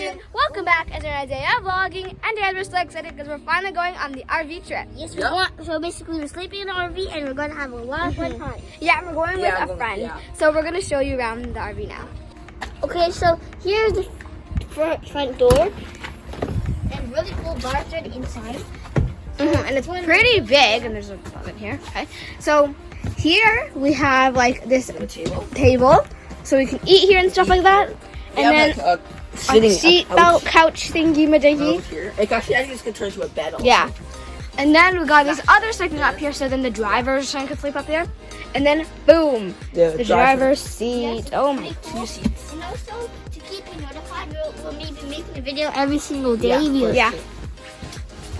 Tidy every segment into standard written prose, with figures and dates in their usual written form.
watching. Welcome back. It's another day of vlogging, and today we're so excited because we're finally going on the RV trip. Yes, we want. So basically, we're sleeping in the RV, and we're gonna have a lot of fun time. Yeah, we're going with a friend. Yeah. So we're gonna show you around the RV now. Okay, so here's the front door, and really cool bars on the inside. And it's pretty big, and there's a bug in here. Okay, so here we have like this table, so we can eat here and stuff like that. And then like a seat belt couch thingy majiggy. Like actually, I think this could turn into a bed. Also. Yeah. And then we got this other section up here, so then the driver's son could sleep up here. And then boom, the driver's seat. Yes, Oh my. 2 seats. And also to keep you notified, we'll be making a video every single day. Yeah.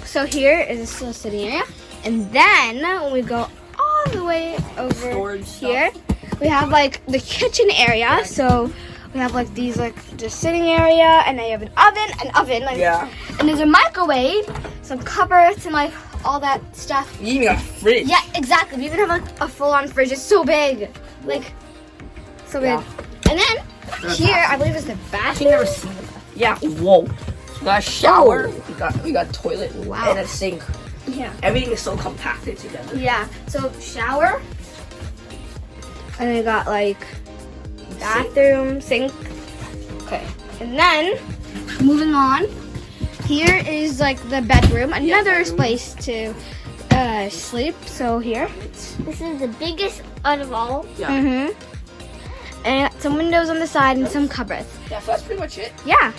So here is a still sitting area, and then when we go all the way over here, we have like the kitchen area. So we have like these like just sitting area, and then you have an oven, like, and there's a microwave, some cupboards, and like all that stuff. You even got a fridge. Yeah, exactly. We even have like a full-on fridge. It's so big, like so big. And then here, I believe is the bathroom. Never seen it. Yeah. Whoa. We got a shower. We got a toilet. Wow. And a sink. Yeah. Everything is so compacted together. Yeah. So shower, and we got like bathroom, sink. Okay. And then moving on, here is like the bedroom, another place to sleep. So here. This is the biggest out of all. Yeah. And some windows on the side and some cupboards. Yeah. So that's pretty much it. Yeah.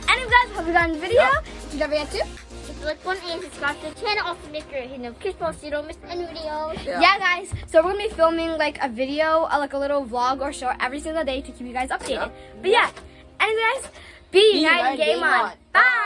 Anyway, guys, hope you got the video. Yep. Did you forget to? If you like one and subscribe to the channel, also make sure to hit the notification bell so you don't miss any videos. Yeah, guys. So we're gonna be filming like a video, like a little vlog or short every single day to keep you guys updated. But yeah. Anyway, guys, be united, game on. Bye.